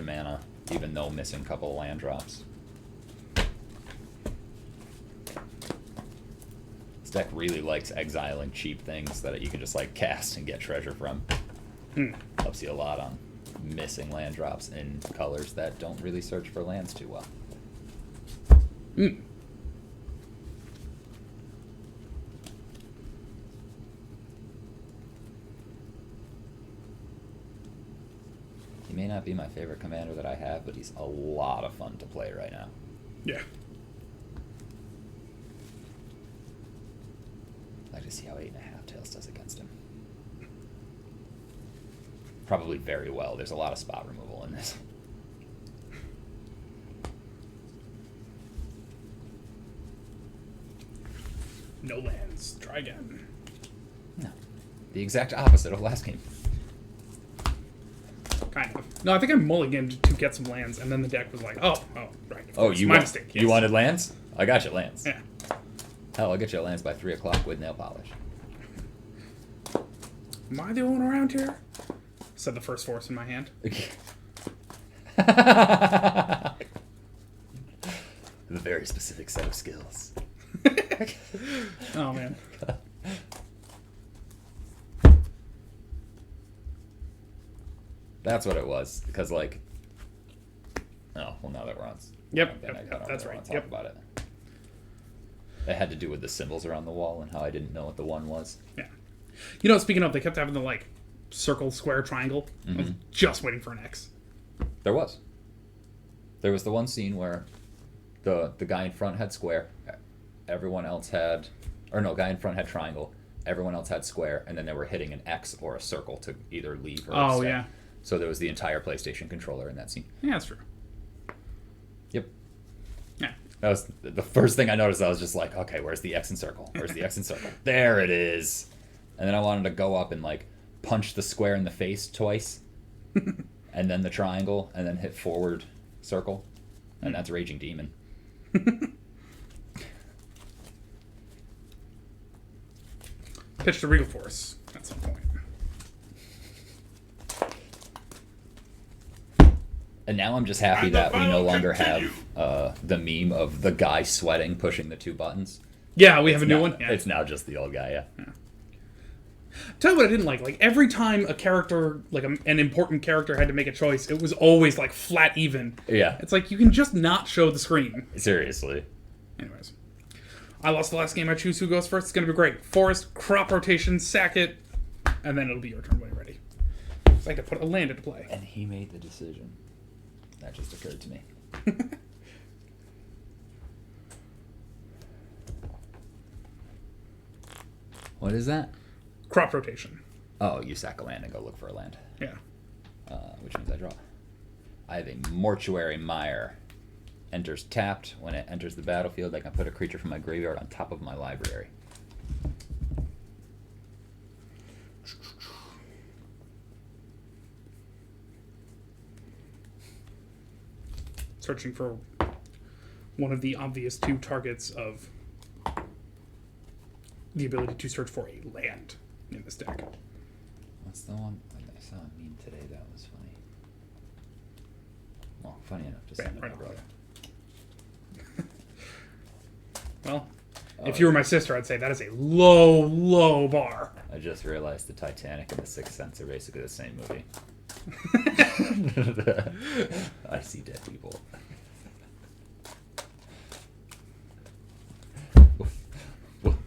mana, even though missing a couple of land drops. This deck really likes exiling cheap things that you can just like cast and get treasure from. Helps you a lot on missing land drops in colors that don't really search for lands too well. He may not be my favorite commander that I have, but he's a lot of fun to play right now. Yeah. I'd like to see how 8.5 Tails does against him. Probably very well. There's a lot of spot removal in this. No lands. Try again. No. The exact opposite of last game. Kind of. No, I think I mulliganed to get some lands, and then the deck was like, oh, right. Oh, my mistake. Yes. You wanted lands? I got you lands. Yeah. Hell, I'll get you lands by 3 o'clock with nail polish. Am I the only one around here? Said the first force in my hand. A very specific set of skills. Oh, man. That's what it was. Because, like... Oh, well, now that we're on... Yep, then I don't that's really right. wanna talk about it. It had to do with the symbols around the wall and how I didn't know what the one was. Yeah. You know, speaking of, they kept having the, like, circle, square, triangle. I was just waiting for an X. There was. There was the one scene where the guy in front had square, everyone else had... Or no, guy in front had triangle, everyone else had square, and then they were hitting an X or a circle to either leave or stay. Yeah. So there was the entire PlayStation controller in that scene. Yeah, that's true. Yep. Yeah. That was the first thing I noticed. I was just like, okay, where's the X and circle? Where's the X and circle? There it is. And then I wanted to go up and like punch the square in the face twice, and then the triangle, and then hit forward circle, and that's Raging Demon. Pitch to Regal Force at some point. And now I'm just happy that we no longer have the meme of the guy sweating pushing the 2 buttons. Yeah, we have a new one. Yeah. It's now just the old guy, yeah. Tell you what I didn't like. Like, every time a character, like an important character had to make a choice, it was always, like, flat even. Yeah. It's like, you can just not show the screen. Seriously. Anyways. I lost the last game. I choose who goes first. It's going to be great. Forest, crop rotation, sack it, and then it'll be your turn when you're ready. It's like to put a land into play. And he made the decision. That just occurred to me. What is that? Crop rotation. Oh, you sack a land and go look for a land. Yeah. Which means I draw. I have a Mortuary Mire. Enters tapped. When it enters the battlefield, I can put a creature from my graveyard on top of my library. Searching for one of the obvious 2 targets of the ability to search for a land in this deck. What's the one? I saw a meme today that was funny. Well, funny enough to send to my brother. Well, if you were my sister, I'd say that is a low, low bar. I just realized the Titanic and the Sixth Sense are basically the same movie. I see dead people.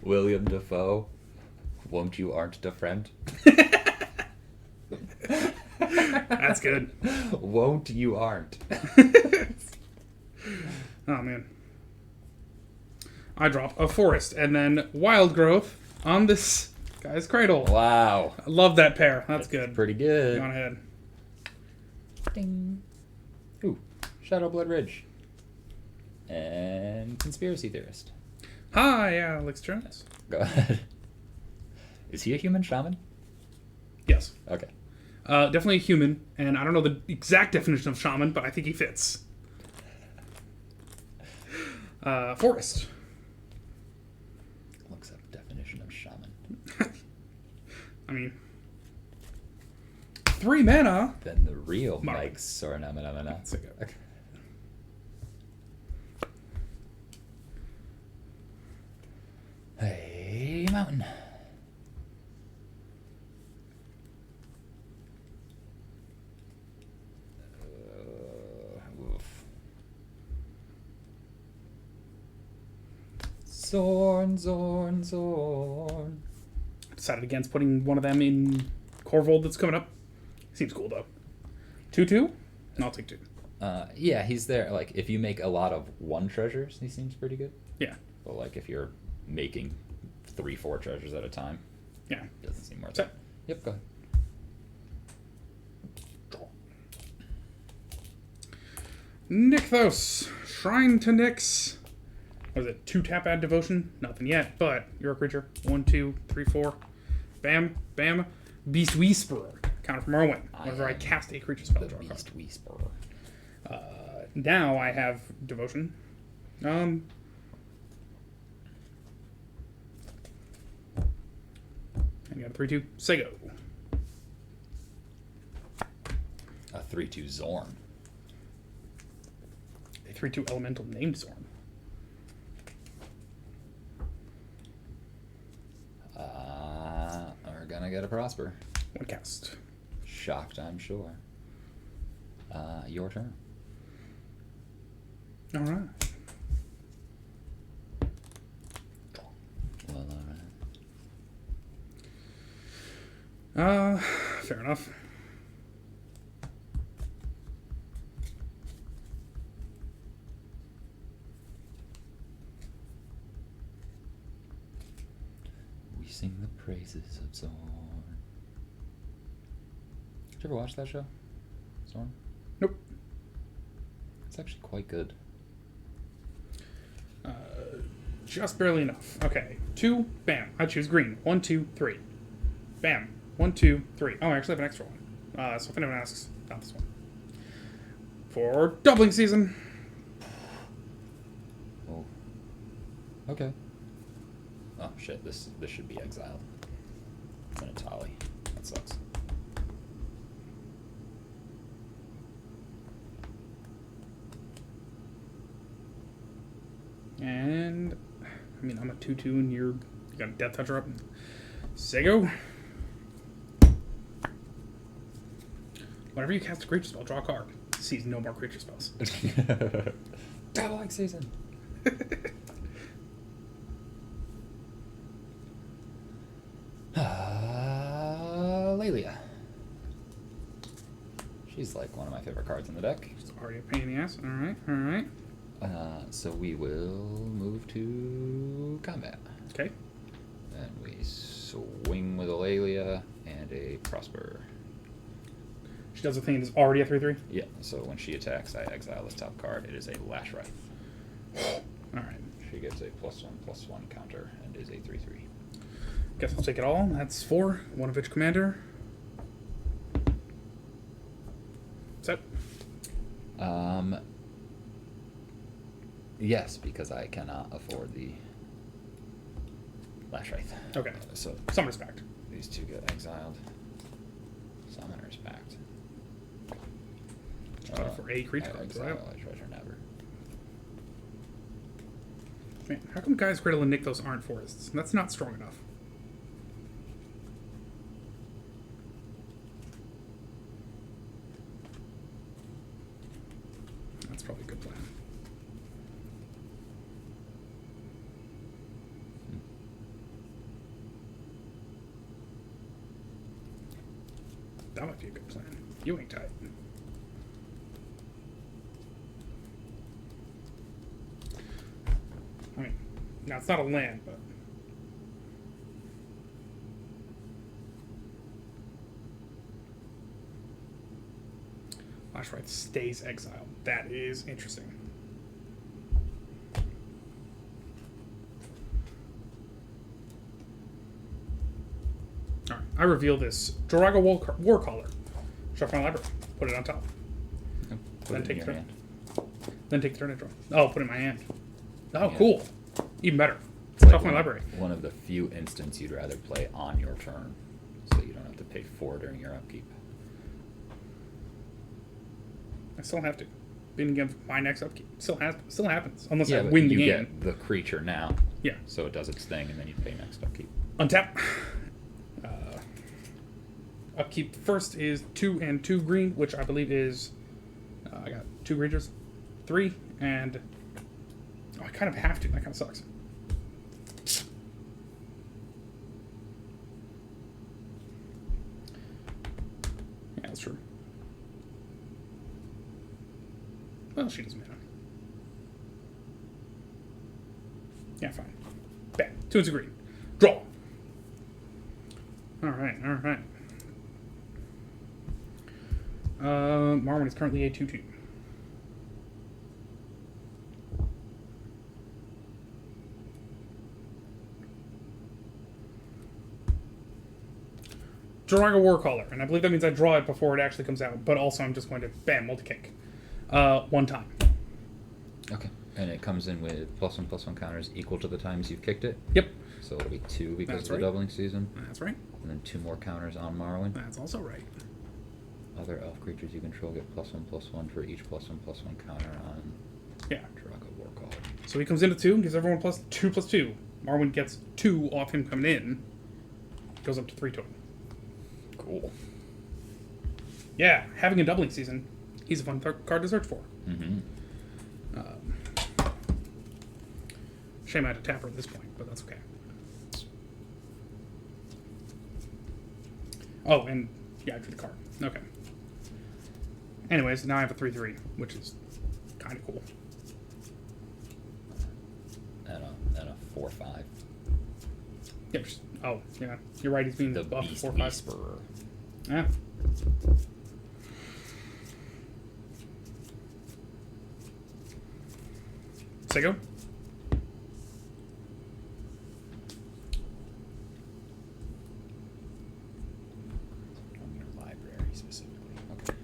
William Dafoe, won't you aren't a friend? That's good. Won't you aren't? Oh, man. I drop a forest and then wild growth on this guy's cradle. Wow. I love that pair. That's good. Pretty good. Go on ahead. Ding. Ooh, Shadow Blood Ridge. And Conspiracy Theorist. Hi, Alex Jones. Go ahead. Is he a human shaman? Yes. Okay. Definitely a human, and I don't know the exact definition of shaman, but I think he fits. Forest. Looks up definition of shaman. I mean, 3 mana. Then the real Mark. Mike Sornamana. Sego. Okay. Hey, mountain. Oof. Zorn. Decided against putting one of them in Corvold that's coming up. Seems cool though. 2/2? And I'll take 2. Yeah, he's there. Like, if you make a lot of 1 treasures, he seems pretty good. Yeah. But, like, if you're making 3-4 treasures at a time, Yeah. doesn't seem worth So- it. Yep, go ahead. Nykthos. Shrine to Nyx. What is it? 2 tap add devotion? Nothing yet, but you're a creature. 1, 2, 3, 4. Bam, bam. Beast Whisperer. Counter from Merwin. Whenever I cast a creature spell, draw a card. Beast Whisperer. Now I have devotion. And you got a 3/2. Sego. A 3/2 Zorn. A 3/2 elemental named Zorn. Are gonna get a Prosper. 1 cast. Shocked, I'm sure. Your turn. Alright. Well, alright. Fair enough. We sing the praises of Zorn. Did you ever watch that show? Zorn? Nope. It's actually quite good. Just barely enough. Okay. 2. Bam. I choose green. 1, 2, 3. Bam. 1, 2, 3. Oh, I actually have an extra one. So if anyone asks, not this one. For doubling season. Oh. Okay. Oh shit, this should be exiled. It's in a tally. That sucks. And I mean, I'm a 2/2, and you got a Death Toucher up. Sego. Whenever you cast a creature spell, draw a card. Sees no more creature spells. Doubling season. Lelia. She's like one of my favorite cards in the deck. It's already a pain in the ass. All right, all right. So we will move to combat. Okay. And we swing with a Lelia and a Prosper. She does a thing that's already a 3/3. Yeah, so when she attacks, I exile this top card. It is a Lash Wraith. All right. She gets a +1/+1 counter and is a 3/3. Guess I'll take it all. That's 4. One of each commander. Set. Yes, because I cannot afford the Lash Wraith. Okay. So Some respect. these two get exiled. Summoner's Pact. For a creature I card, exile right? a treasure never. Man, how come Gaia's Cradle and Nykthos aren't forests? That's not strong enough. That's probably a good plan. That might be a good plan. You ain't tight. I mean, now it's not a land, but Lash Wraith stays exiled. That is interesting. Alright, I reveal this Joraga Warcaller. Shuffle my library. Put it on top. Put Then it take in your your turn. hand. Then take the turn and draw. Oh, put it in my hand. Oh, Yeah. cool. Even better. It's like Shuffle my library. one of the few instances you'd rather play on your turn, so you don't have to pay 4 during your upkeep. I still have to. Bidding against my next upkeep. Still happens. Unless Yeah, I but win the you game. get the creature now. Yeah. So it does its thing, and then you pay next upkeep. Untap. Upkeep first is 2 and 2 green, which I believe is... I got 2 creatures. 3, and... Oh, I kind of have to. That kind of sucks. Yeah, that's true. Well, she doesn't matter. Yeah, fine. Bam. 2 and 2 green. Draw. Alright. Marwyn is currently a 2/2. Drawing a Warcaller, and I believe that means I draw it before it actually comes out, but also I'm just going to, bam, multi-kick. 1 time. Okay. And it comes in with +1/+1 counters equal to the times you've kicked it. Yep. So it'll be 2 because That's of the right. doubling season. That's right. And then 2 more counters on Marwyn. That's also right. Other elf creatures you control get +1/+1 for each +1/+1 counter on Yeah. Drago Warcaller. So he comes into 2 and gives everyone +2/+2. Marwyn gets 2 off him coming in. Goes up to 3 total. Cool. Yeah, having a doubling season, he's a fun card to search for. Mm-hmm. Shame I had to tap her at this point, but that's okay. Oh, and yeah, I drew the card. Okay. Anyways, now I have a 3/3, which is kind of cool. And a 4/5. Yeah, oh, yeah. You're right, he's being The buffed Beast 4/5. Whisperer. Yeah. Sego? From your library specifically. Okay.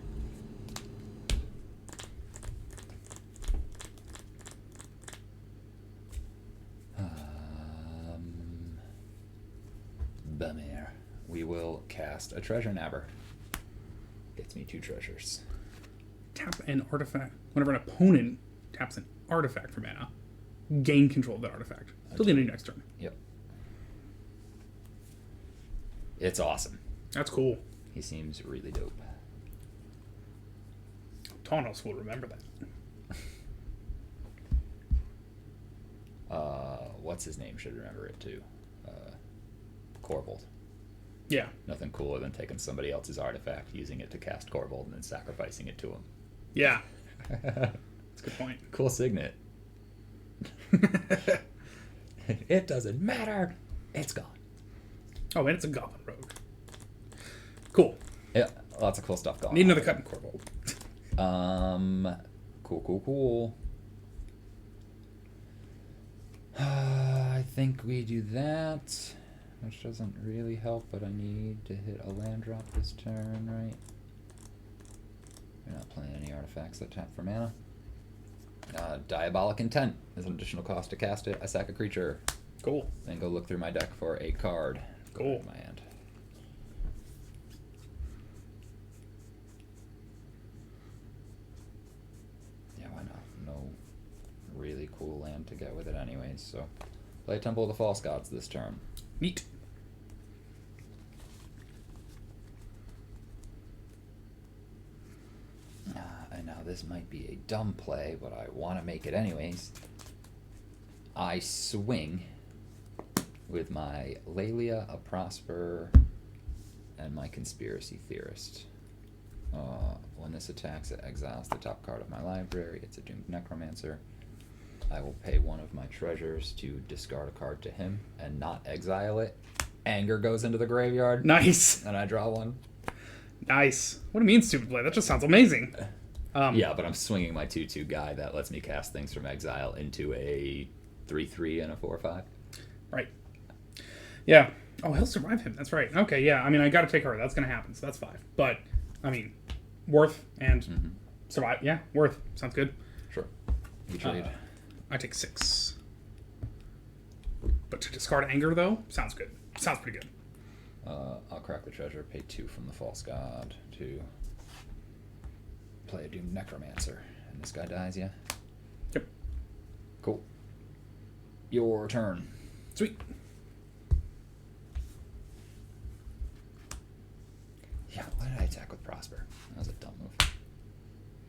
Bummer. We will cast a Treasure Nabber. Gets me 2 treasures. Tap an artifact. Whenever an opponent taps an artifact for mana, gain control of that artifact till the end of your next turn. Yep. It's awesome. That's cool. He seems really dope. Taunos will remember that. What's his name should remember it too. Corvold. Yeah. Nothing cooler than taking somebody else's artifact, using it to cast Corvold, and then sacrificing it to him. Yeah. That's a good point. Cool signet. It doesn't matter. It's gone. Oh, and it's a Goblin Rogue. Cool. Yeah, lots of cool stuff going Need on. another cut in Corvold. Cool. I think we do that, which doesn't really help, but I need to hit a land drop this turn, right? We're not playing any artifacts that tap for mana. Diabolic Intent is an additional cost to cast it. I sack a creature. Cool. Then go look through my deck for a card. Cool. In my hand. Yeah, why not? No really cool land to get with it anyways, so play Temple of the False Gods this turn. Neat. And now this might be a dumb play, but I want to make it anyways. I swing with my Lelia, a Prosper, and my Conspiracy Theorist. When this attacks, it exiles the top card of my library. It's a Doomed Necromancer. I will pay one of my treasures to discard a card to him and not exile it. Anger goes into the graveyard. Nice. And I draw one. Nice. What do you mean, stupid play? That just sounds amazing. Yeah, but I'm swinging my 2/2 guy that lets me cast things from exile into a 3/3 and a 4/5. Right. Yeah. Oh, he'll survive him. That's right. Okay, yeah. I mean, I got to take her. That's going to happen, so that's 5. But, I mean, worth and survive. Yeah, worth. Sounds good. Sure. You trade. I take 6. But to discard anger, though, sounds good. Sounds pretty good. I'll crack the treasure, pay 2 from the False God to play a Doom Necromancer. And this guy dies, yeah? Yep. Cool. Your turn. Sweet. Yeah, why did I attack with Prosper? That was a dumb move.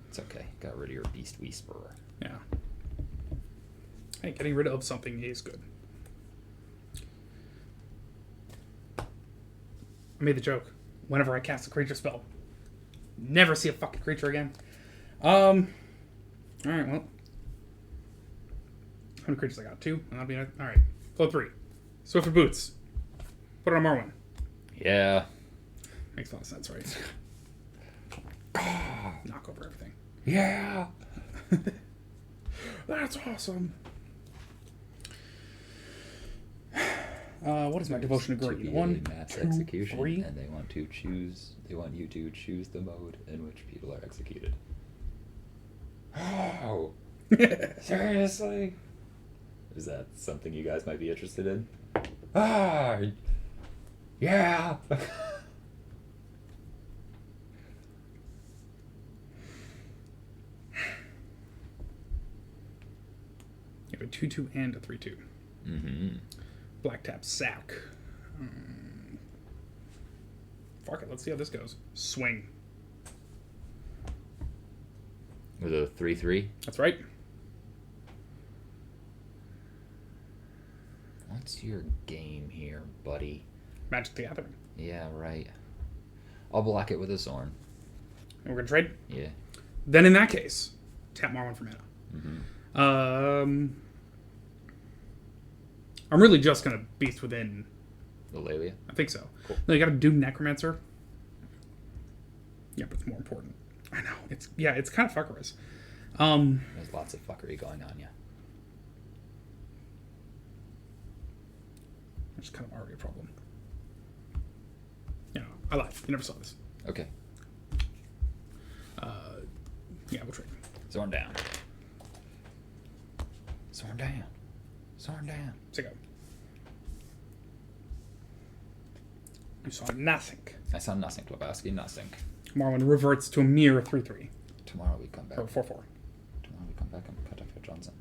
It's okay. Got rid of your Beast Whisperer. Yeah. Hey, getting rid of something is good. I made the joke. Whenever I cast a creature spell, never see a fucking creature again. Alright, well. How many creatures I got? 2? Alright. Float 3. Swifter Boots. Put it on Morrowind. Yeah. Makes a lot of sense, right? Knock over everything. Yeah. That's awesome. What is my devotion to green? 1, mass 2, execution, 3. and they want you to choose the mode in which people are executed. Oh, seriously? Is that something you guys might be interested in? Ah, yeah. You have a 2/2 and a 3/2. Mm-hmm. Black tap sack. Fuck it, let's see how this goes. Swing. With a 3/3. That's right. What's your game here, buddy? Magic the Gathering. Yeah, right. I'll block it with a Zorn. And we're gonna trade? Yeah. Then in that case, tap Morrowind for mana. Mm-hmm. I'm really just gonna Beast Within. The Lelia? I think so. Cool. No, you gotta Doom Necromancer. Yeah, but it's more important. I know. It's kind of fuckerous. There's lots of fuckery going on, yeah. Which is kind of already a problem. You know, I lied. You never saw this. Okay. Yeah, we'll trade. Zorn down. Zorn down. Zorn down. Go. You saw nothing. I saw nothing, Lebowski, nothing. Morrowind reverts to a mere 3/3. Tomorrow we come back. Or 4/4. Tomorrow we come back and cut off your Johnson.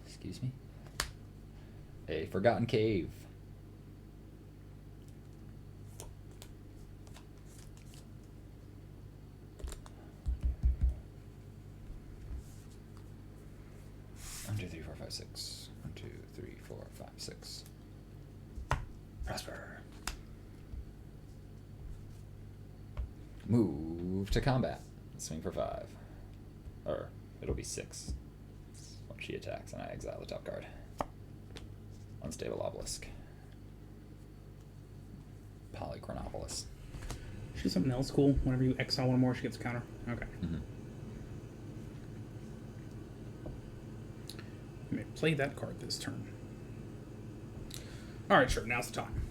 Excuse me? A forgotten cave. One, two, three, four, five, six. 1, 2, 3, 4, 5, 6. Prosper. Move to combat. Swing for 5. Or it'll be 6 when she attacks, and I exile the top card. Unstable Obelisk. Polychronopolis. She does something else cool. Whenever you exile one more, she gets a counter. Okay. Mm-hmm. You may play that card this turn. Alright, sure. Now's the time.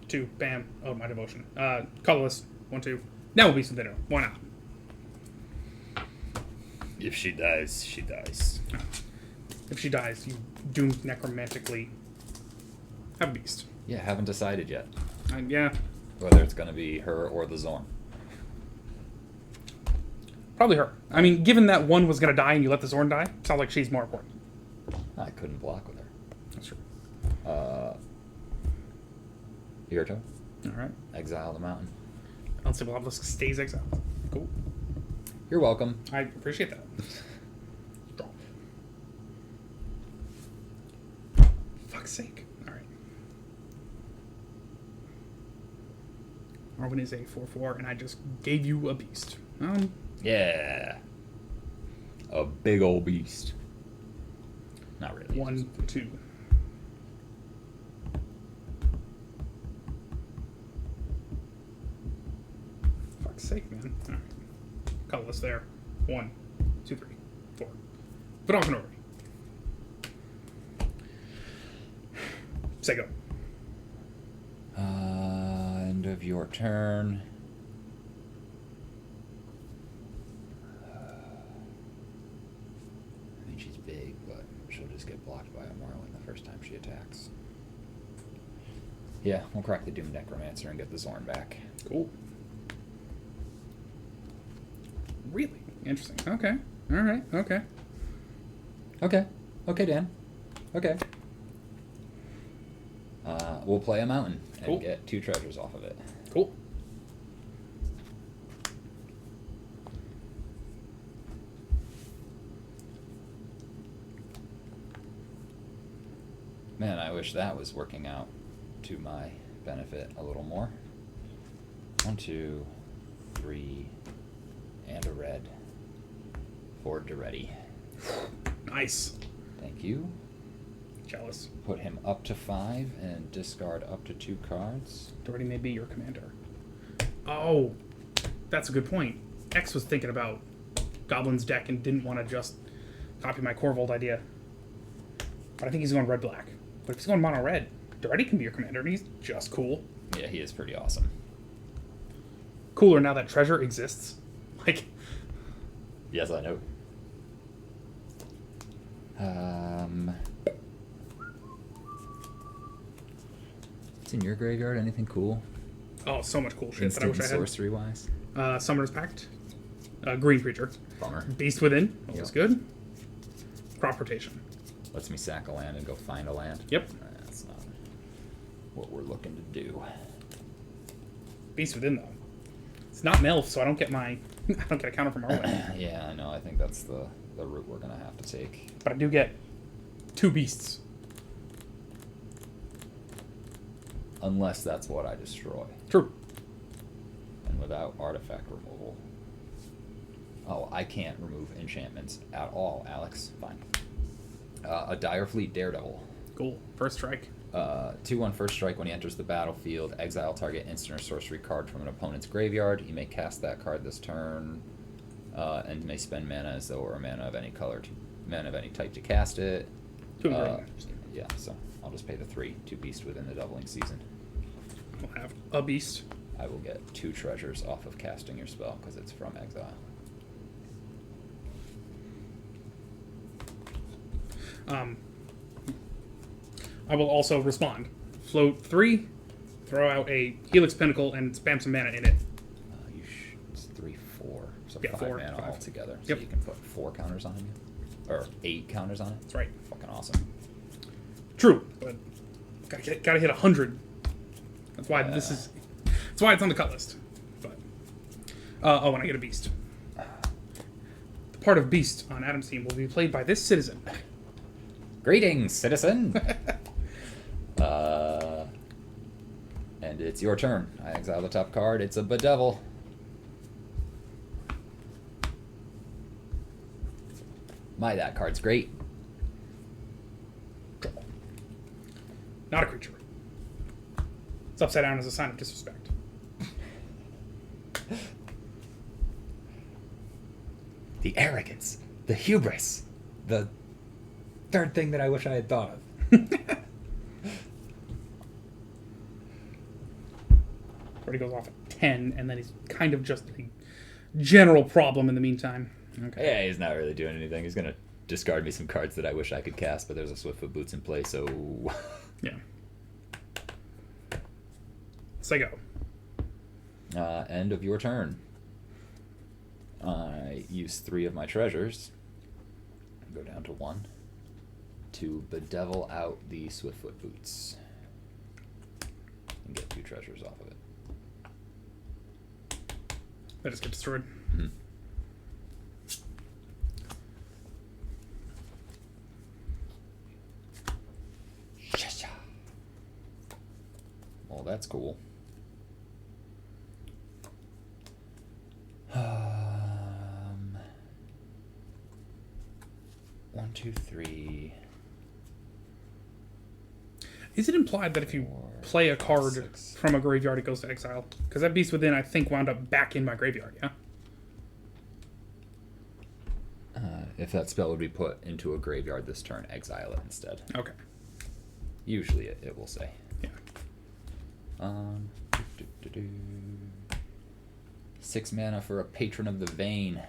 2. Bam. Oh, my devotion. Colorless. 1, 2. Now we'll be some dinner. Why not? If she dies, she dies. If she dies, you doom necromantically have a beast. Yeah, haven't decided yet Yeah. whether it's going to be her or the Zorn. Probably her. I mean, given that one was going to die and you let the Zorn die, sounds like she's more important. I couldn't block with her. That's true. Your turn. Alright. Exile the mountain. Unstable Obelisk stays exiled. Cool. You're welcome. I appreciate that. Fuck's sake. Alright. Morrowind is a 4/4, and I just gave you a beast. Yeah. A big old beast. Not really. 1, 2. Fuck's sake, man. Alright. Colorless there. 1, 2, 3, 4. But on already. Say go. End of your turn. I mean, she's big, but she'll just get blocked by a Morrowind the first time she attacks. Yeah, we'll crack the Doom Necromancer and get the Zorn back. Cool. Interesting. Okay. All right. Okay. Okay. Okay, Dan. Okay. We'll play a mountain and Cool. get 2 treasures off of it. Cool. Man, I wish that was working out to my benefit a little more. 1, 2, 3, and a red. Ford Duretti. Nice. Thank you. Jealous. Put him up to 5 and discard up to 2 cards. Doherty may be your commander. Oh, that's a good point. X was thinking about Goblin's deck and didn't want to just copy my Corvold idea. But I think he's going red-black. But if he's going mono-red, Doherty can be your commander, and he's just cool. Yeah, he is pretty awesome. Cooler now that treasure exists. Like, Yes, I know. What's in your graveyard? Anything cool? oh, so much cool shit that I Instant wish I and had. sorcery-wise? Summoner's Pact. Green creature. Bummer. Beast Within. Always Yep. good. Crop rotation. Lets me sack a land and go find a land. Yep. That's not what we're looking to do. Beast Within, though. It's not Melf, so I don't get my... I don't get a counter from Arwen. Yeah, I know. I think that's the route we're going to have to take. But I do get 2 beasts. Unless that's what I destroy. True. And without artifact removal. Oh, I can't remove enchantments at all, Alex. Fine. A Direfleet Daredevil. Cool. First strike. 2/1 first strike. When he enters the battlefield, exile target instant or sorcery card from an opponent's graveyard. You may cast that card this turn, and may spend mana as though it were a mana of any color, mana of any type to cast it. 2 and green. Yeah, so I'll just pay the 3, 2 beast within the doubling season. We'll have a beast. I will get 2 treasures off of casting your spell because it's from exile. I will also respond. Float 3, throw out a Helix Pinnacle, and spam some mana in it. It's 3, 4, so Yeah, 5 4, mana 5. altogether. So Yep. you can put 4 counters on him, or 8 counters on it. That's right. Fucking awesome. True, but gotta hit 100. That's why this is. That's why it's on the cut list. But and I get a beast. The part of beast on Adam's team will be played by this citizen. Greetings, citizen. And it's your turn. I exile the top card. It's a Bedevil. That card's great. Not a creature. It's upside down as a sign of disrespect. The arrogance, the hubris, the third thing that I wish I had thought of. Already goes off at 10, and then he's kind of just a general problem in the meantime. Okay. Yeah, he's not really doing anything. He's gonna discard me some cards that I wish I could cast, but there's a Swiftfoot Boots in play, so Yeah. Say go. end of your turn. I use 3 of my treasures. Go down to 1 to bedevil out the Swiftfoot Boots and get 2 treasures off of it. That just get destroyed. Mm-hmm. Well, that's cool. 1, 2, 3. Is it implied that if you 4, play a card 6. from a graveyard, it goes to exile? Because that Beast Within, I think, wound up back in my graveyard, yeah? If that spell would be put into a graveyard this turn, exile it instead. Okay. Usually it will say. Yeah. 6 mana for a Patron of the Vein.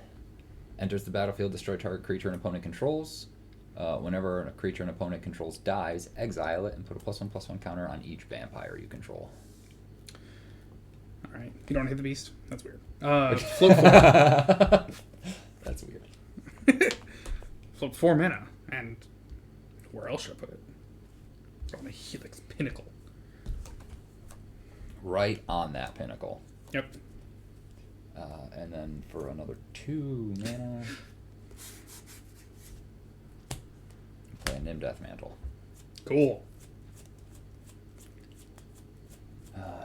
Enters the battlefield, destroy target creature an opponent controls. Whenever a creature an opponent controls dies, exile it and put a +1/+1 counter on each vampire you control. All right. You don't hit the Beast? That's weird. Float 4. That Flip 4 mana. And where else should I put it? On the Helix Pinnacle. Right on that pinnacle. Yep. And then for another 2 mana, play a Nim Death Mantle. Cool.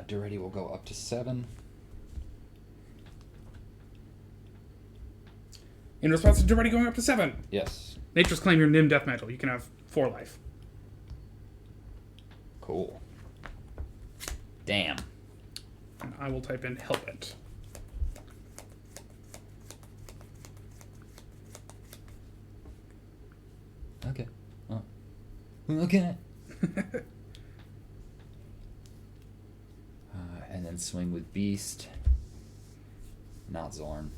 Duretti will go up to 7. In response to Duretti going up to 7. Yes. Nature's Claim your Nim Death Mantle. You can have 4 life. Cool. Damn. And I will type in Help It. Okay. Oh. Okay. And then swing with Beast. Not Zorn.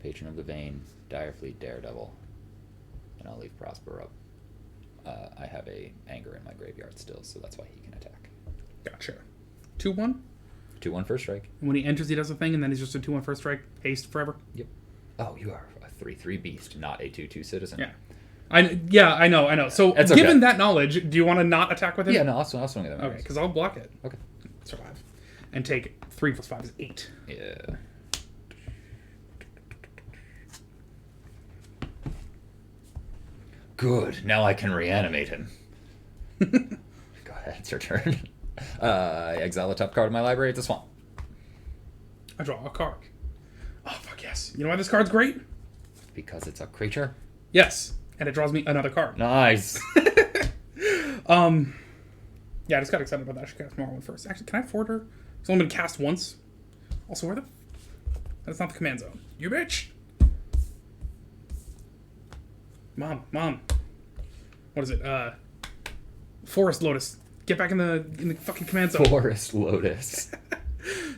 Patron of the Vein. Direfleet Daredevil. And I'll leave Prosper up. I have a Anger in my graveyard still, so that's why he can attack. Gotcha. 2-1? 2-1 first strike. And when he enters, he does a thing, and then he's just a 2-1 first strike. Haste forever. Yep. Oh, you are a 3/3 beast, not a 2/2 citizen. Yeah. I know. So, It's okay. given that knowledge, do you want to not attack with him? Yeah, no, I'll swing at him. Okay, because I'll block it. Okay. Survive. And take 3 + 5 is 8. Yeah. Good. Now I can reanimate him. Go ahead, it's your turn. Exile a top card of my library. It's a swamp. I draw a card. Oh, fuck yes. You know why this card's great? Because it's a creature. Yes. And it draws me another card. Nice. Yeah, I just got excited about that. I should cast Morrowind first. Actually, can I afford her? It's only been cast once. Also, where the... That's not the command zone. You bitch! Mom. What is it? Forest Lotus. Get back in the fucking command zone. Forest Lotus.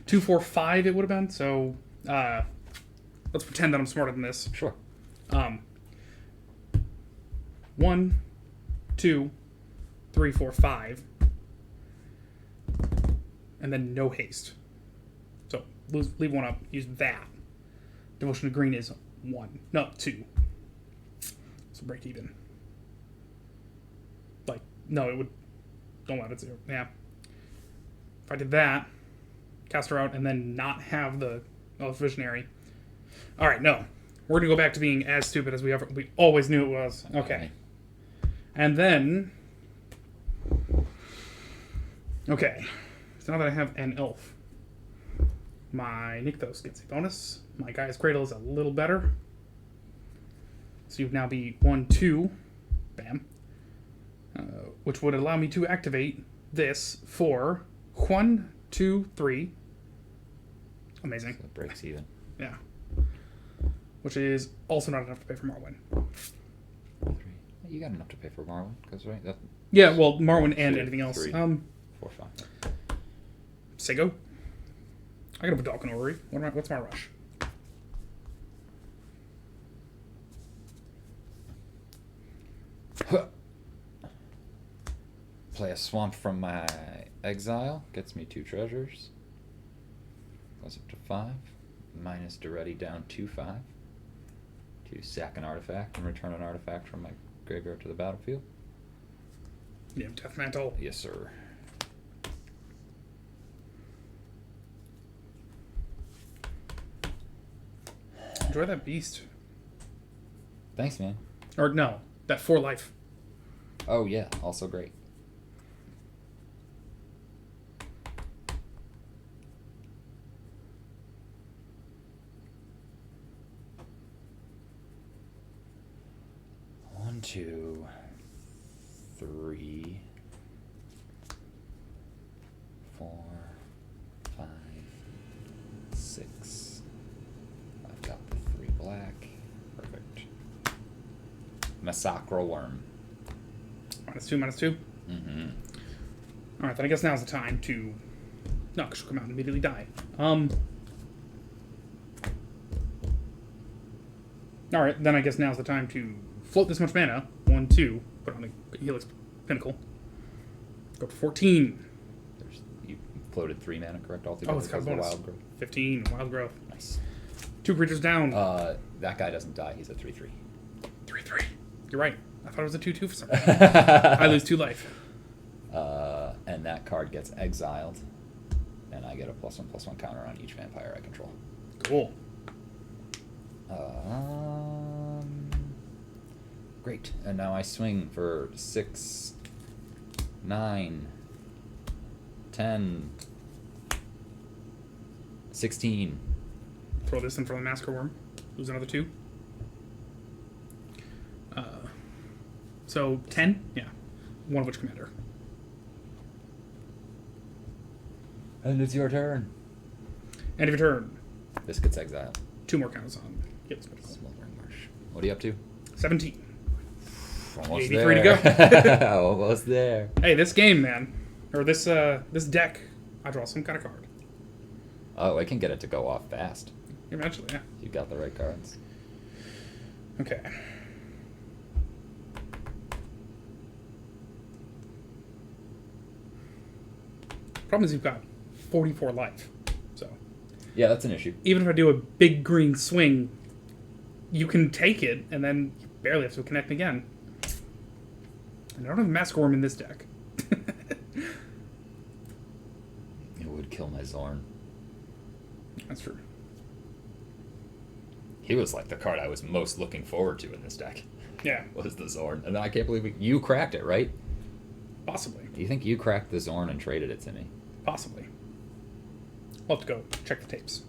2, 4, 5 it would have been. So, let's pretend that I'm smarter than this. Sure. 1, 2, 3, 4, 5. And then no haste. So, leave 1 up. Use that. Devotion to green is 1. No, 2. So break even. Like, no, it would... Don't let it 0. Yeah. If I did that, cast her out, and then not have the Visionary. Alright, no. We're going to go back to being as stupid as we always knew it was. Okay. And then... Okay. So now that I have an elf, my Nykthos gets a bonus. My Gaia's Cradle is a little better. So you'd now be 1, 2. Bam. Which would allow me to activate this for 1, 2, 3. Amazing. So it breaks even. Yeah. Which is also not enough to pay for Morrowind. 3. You got enough to pay for Morrowind, because right? Yeah, well, Morrowind and 2, anything else. 3, 4, 5. Sego. I got a Badalkan Orrery. What's my rush? Play a swamp from my exile. Gets me 2 treasures. Goes up to 5. Minus Duretti down 2/5. To sack an artifact and return an artifact from my graveyard to the battlefield. Yeah, Death Mantle. Yes, sir. Enjoy that beast. Thanks, man. Or no, that 4 life. Oh, yeah. Also great. One, 2, 3, 4, 5, 6. I've got the 3 black. Perfect. Massacre Worm. -2, -2. Mm-hmm. Alright, then I guess now's the time to... No, because she'll come out and immediately die. Alright, then I guess now's the time to float this much mana. 1, 2. Put on a Helix Pinnacle. Go up to 14. You floated 3 mana, correct? All together. Oh, it's got a because of the bonus. wild growth. 15. Wild Growth. Nice. 2 creatures down. that guy doesn't die. He's a 3/3. 3/3. You're right. I thought it was a 2/2 for some reason. I lose 2 life. And that card gets exiled, and I get a +1/+1 counter on each vampire I control. Cool. Great. And now I swing for 6, 9, 10, 16. Throw this in for the Massacre Worm. Lose another 2. So 10? Yeah. One of which commander. And it's your turn. End of your turn. This gets exiled. 2 more counters on. Get this critical. Smoldering Marsh. What are you up to? 17. Almost 83 there. to go. Almost there. Hey, this game, man. Or this deck, I draw some kind of card. Oh, I can get it to go off fast. Eventually, yeah. You got the right cards. Okay. Problem is you've got 44 life. So Yeah, that's an issue. even if I do a big green swing, you can take it, and then you barely have to connect again. And I don't have a Mask Worm in this deck. It would kill my Zorn. That's true. He was like the card I was most looking forward to in this deck. Yeah, Was the Zorn. And then I can't believe you cracked it, right? possibly. Do you think you cracked the Zorn and traded it to me? Possibly. We'll have to go check the tapes.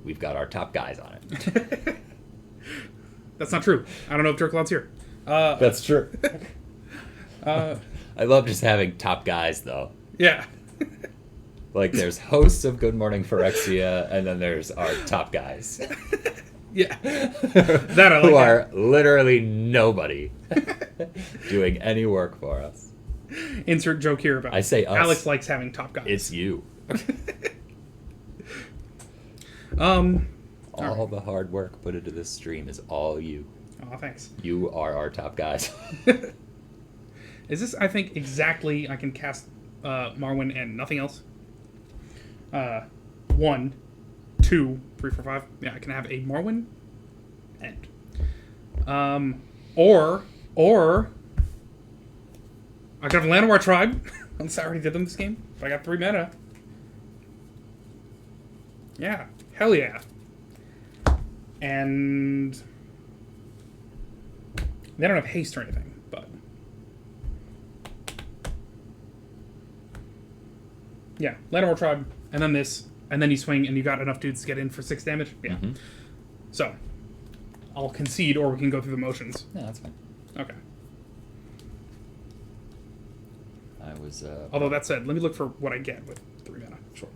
We've got our top guys on it. That's not true. I don't know if Dirk here. That's true. I love just having top guys, though. Yeah. Like, there's hosts of Good Morning Phyrexia, and then there's our top guys. Yeah. That I like. Who are literally nobody doing any work for us. Insert joke here about I say us. Alex likes having top guys. It's you. All the hard work put into this stream is all you. Oh, thanks. You are our top guys. Is this, I think, exactly I can cast Marwyn and nothing else? 1, 2, 3, 4, 5. Yeah, I can have a Marwyn end. Or I could have a Llanowar Tribe. Unless I already did them this game. If I got 3 mana. Yeah. Hell yeah. And they don't have haste or anything, but yeah, Llanowar Tribe, and then this, and then you swing, and you got enough dudes to get in for 6 damage. Yeah. Mhm. So I'll concede, or we can go through the motions. Yeah, that's fine. Okay. I was. Although that said, let me look for what I get with 3 mana. Sure.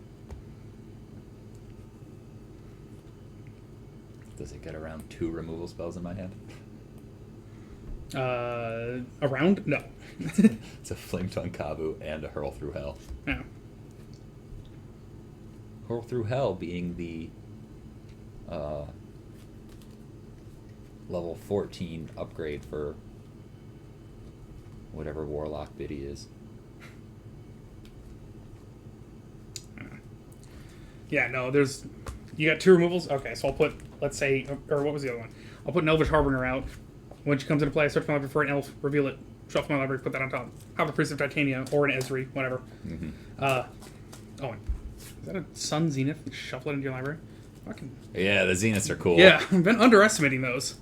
Does it get around 2 removal spells in my hand? Around? No. It's a Flame Tongue Kabu and a Hurl Through Hell. Yeah. Hurl Through Hell being the level 14 upgrade for whatever Warlock biddy is. Yeah, no, there's... You got 2 removals? Okay, so I'll put, let's say... Or what was the other one? I'll put an Elvish Harbinger out. When she comes into play, I search my library for an elf, reveal it, shuffle my library, put that on top. Have a Priest of Titania, or an Ezri, whatever. Mm-hmm. Oh, is that a Sun Zenith? Shuffle it into your library? Fucking... Yeah, the Zeniths are cool. Yeah, I've been underestimating those.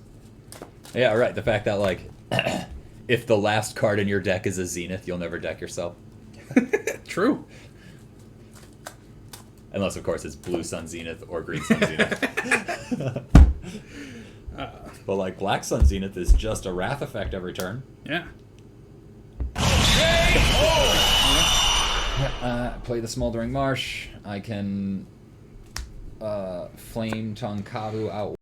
Yeah, right. The fact that, like, if the last card in your deck is a Zenith, you'll never deck yourself. True. Unless, of course, it's Blue Sun Zenith or Green Sun Zenith. But, like, Black Sun Zenith is just a Wrath effect every turn. Yeah. Play the Smoldering Marsh. I can Flame Tongue Kabu out